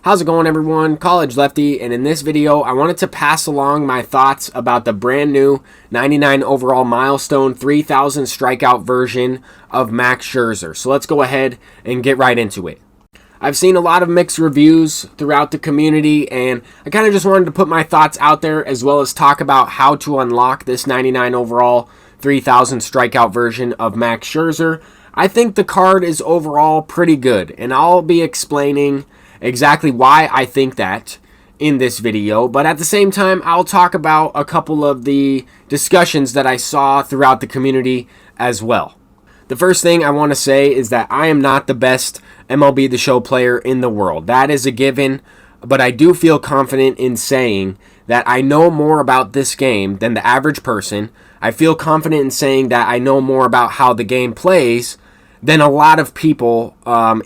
How's it going, everyone? College Lefty, and in this video I wanted to pass along my thoughts about the brand new 99 overall milestone 3,000 strikeout version of Max Scherzer. So let's go ahead and get right into it. I've seen a lot of mixed reviews throughout the community, and I kind of just wanted to put my thoughts out there as well as talk about how to unlock this 99 overall 3,000 strikeout version of Max Scherzer. I think the card is overall pretty good, and I'll be explaining exactly why I think that in this video, but at the same time I'll talk about a couple of the discussions that I saw throughout the community as well. The first thing I want to say is that I am not the best MLB The Show player in the world. That is a given, but I do feel confident in saying that I know more about this game than the average person. I feel confident in saying that I know more about how the game plays than a lot of people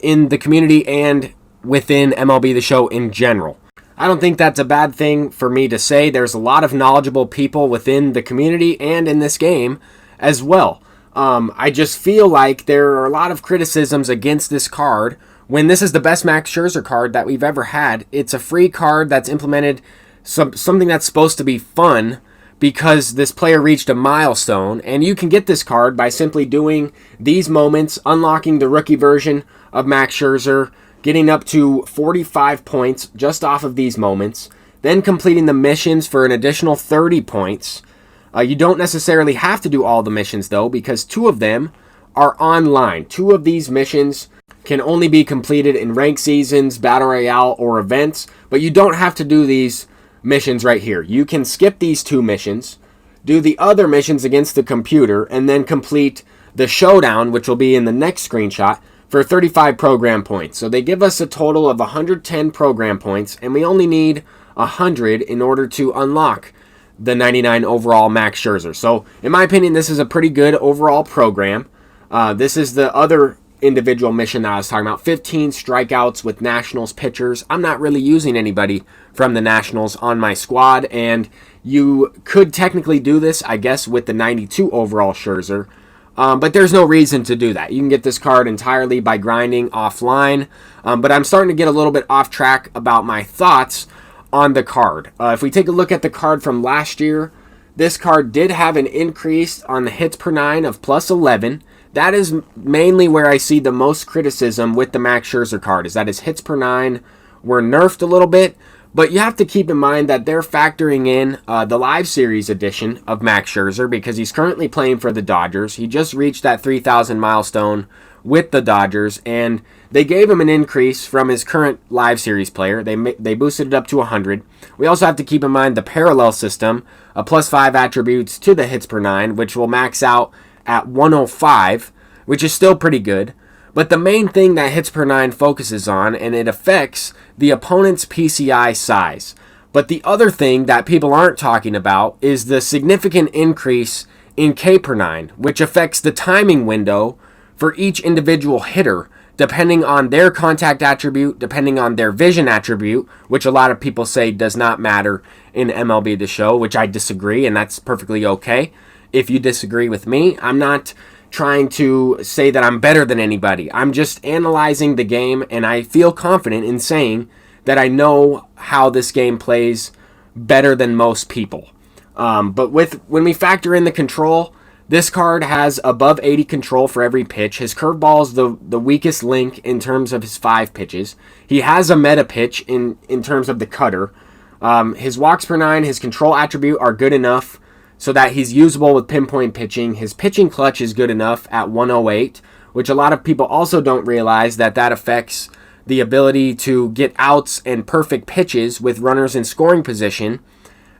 in the community and within MLB The Show in general. I don't think that's a bad thing for me to say. There's a lot of knowledgeable people within the community and in this game as well. I just feel like there are a lot of criticisms against this card when this is the best Max Scherzer card that we've ever had. It's a free card that's implemented something that's supposed to be fun because this player reached a milestone, and you can get this card by simply doing these moments, unlocking the rookie version of Max Scherzer, getting up to 45 points just off of these moments, then completing the missions for an additional 30 points. You don't necessarily have to do all the missions though, because 2 of them are online. 2 of these missions can only be completed in ranked seasons, battle royale, or events, but you don't have to do these missions right here. You can skip these 2 missions, do the other missions against the computer, and then complete the Showdown, which will be in the next screenshot, for 35 program points. So they give us a total of 110 program points, and we only need 100 in order to unlock the 99 overall Max Scherzer. So in my opinion, this is a pretty good overall program. This is the other individual mission that I was talking about, 15 strikeouts with Nationals pitchers. I'm not really using anybody from the Nationals on my squad, and you could technically do this, I guess, with the 92 overall Scherzer. But there's no reason to do that. You can get this card entirely by grinding offline. But I'm starting to get a little bit off track about my thoughts on the card. If we take a look at the card from last year, this card did have an increase on the hits per 9 of plus 11. That is mainly where I see the most criticism with the Max Scherzer card, is that his hits per 9 were nerfed a little bit. But you have to keep in mind that they're factoring in the Live Series edition of Max Scherzer because he's currently playing for the Dodgers. He just reached that 3,000 milestone with the Dodgers, and they gave him an increase from his current Live Series player. They boosted it up to 100. We also have to keep in mind the parallel system, a plus 5 attributes to the hits per 9, which will max out at 105, which is still pretty good. But the main thing that hits per 9 focuses on, and it affects the opponent's PCI size. But the other thing that people aren't talking about is the significant increase in K per 9, which affects the timing window for each individual hitter, depending on their contact attribute, depending on their vision attribute, which a lot of people say does not matter in MLB The Show, which I disagree, and that's perfectly okay. If you disagree with me, I'm not trying to say that I'm better than anybody. I'm just analyzing the game, and I feel confident in saying that I know how this game plays better than most people. But when we factor in the control, this card has above 80 control for every pitch. His curveball is the weakest link in terms of his 5 pitches. He has a meta pitch in terms of the cutter. His walks per 9, his control attribute are good enough so that he's usable with pinpoint pitching. His pitching clutch is good enough at 108, which a lot of people also don't realize that affects the ability to get outs and perfect pitches with runners in scoring position,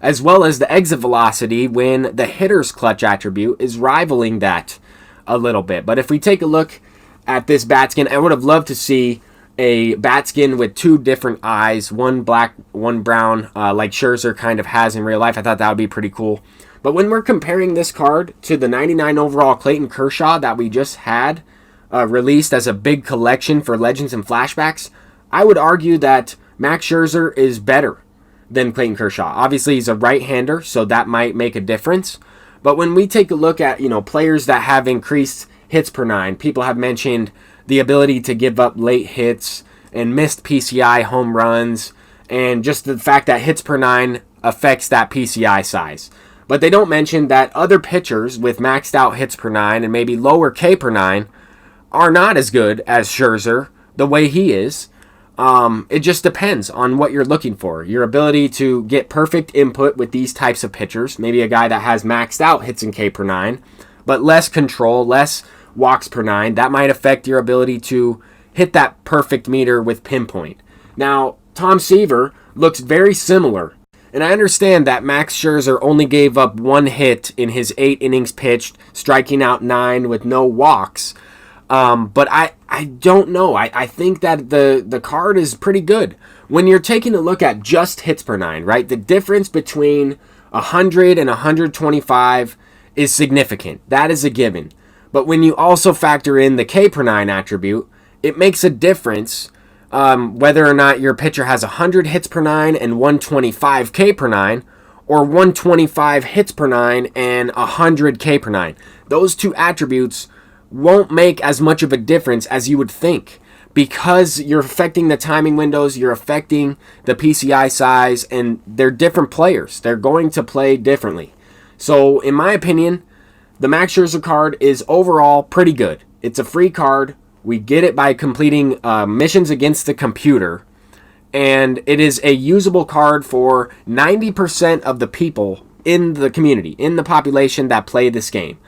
as well as the exit velocity when the hitter's clutch attribute is rivaling that a little bit. But if we take a look at this bat skin, I would have loved to see a bat skin with 2 different eyes, one black, one brown, like Scherzer kind of has in real life. I thought that would be pretty cool. But when we're comparing this card to the 99 overall Clayton Kershaw that we just had released as a big collection for Legends and Flashbacks, I would argue that Max Scherzer is better than Clayton Kershaw. Obviously, he's a right-hander, so that might make a difference. But when we take a look at, players that have increased hits per 9, people have mentioned the ability to give up late hits and missed PCI home runs, and just the fact that hits per nine affects that PCI size. But they don't mention that other pitchers with maxed out hits per nine and maybe lower K per nine are not as good as Scherzer the way he is. It just depends on what you're looking for. Your ability to get perfect input with these types of pitchers. Maybe a guy that has maxed out hits in K per nine, but less control, less walks per nine. That might affect your ability to hit that perfect meter with pinpoint. Now, Tom Seaver looks very similar. And I understand that Max Scherzer only gave up 1 hit in his 8 innings pitched, striking out 9 with no walks. But I don't know. I think that the card is pretty good. When you're taking a look at just hits per nine, right? The difference between 100 and 125 is significant. That is a given. But when you also factor in the K per nine attribute, it makes a difference whether or not your pitcher has 100 hits per nine and 125 K per nine, or 125 hits per nine and 100 K per nine. Those two attributes won't make as much of a difference as you would think, because you're affecting the timing windows, you're affecting the PCI size, and they're different players. They're going to play differently. So, in my opinion, the Max Scherzer card is overall pretty good. It's a free card. We get it by completing missions against the computer, and it is a usable card for 90% of the people in the community, in the population that play this game.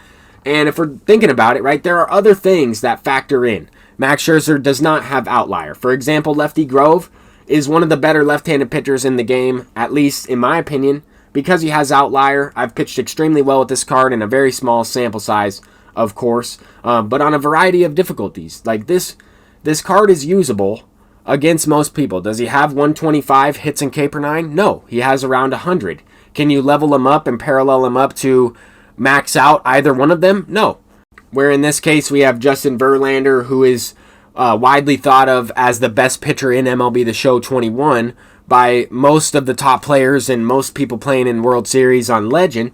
And if we're thinking about it, right, there are other things that factor in. Max Scherzer does not have outlier. For example, Lefty Grove is one of the better left-handed pitchers in the game, at least in my opinion, because he has outlier. I've pitched extremely well with this card in a very small sample size, of course, but on a variety of difficulties. Like this card is usable against most people. Does he have 125 hits in K per nine? No, he has around 100. Can you level him up and parallel him up to max out either one of them? No. Where in this case we have Justin Verlander, who is widely thought of as the best pitcher in MLB The Show 21 by most of the top players and most people playing in World Series on Legend.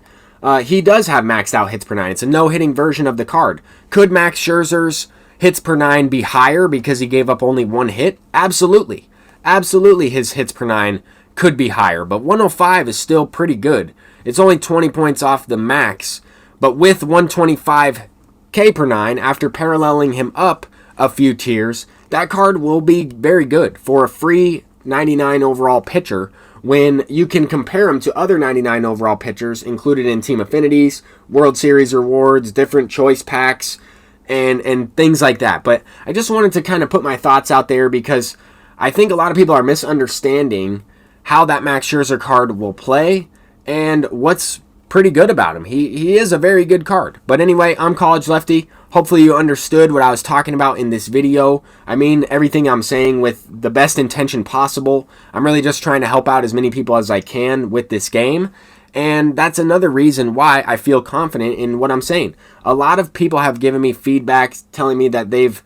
He does have maxed out hits per nine. It's a no-hitting version of the card. Could Max Scherzer's hits per nine be higher because he gave up only 1 hit? Absolutely. Absolutely his hits per nine could be higher, but 105 is still pretty good. It's only 20 points off the max, but with 125 K per nine, after paralleling him up a few tiers, that card will be very good for a free 99 overall pitcher when you can compare him to other 99 overall pitchers included in Team Affinities, World Series rewards, different choice packs, and things like that. But I just wanted to kind of put my thoughts out there because I think a lot of people are misunderstanding how that Max Scherzer card will play and what's pretty good about him. He is a very good card. But anyway, I'm College Lefty. Hopefully you understood what I was talking about in this video. I mean everything I'm saying with the best intention possible. I'm really just trying to help out as many people as I can with this game. And that's another reason why I feel confident in what I'm saying. A lot of people have given me feedback telling me that they've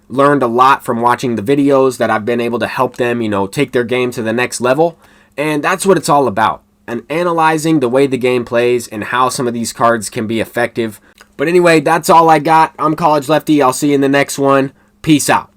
learned a lot from watching the videos, that I've been able to help them, take their game to the next level. And that's what it's all about. And analyzing the way the game plays and how some of these cards can be effective. But anyway, that's all I got. I'm College Lefty. I'll see you in the next one. Peace out.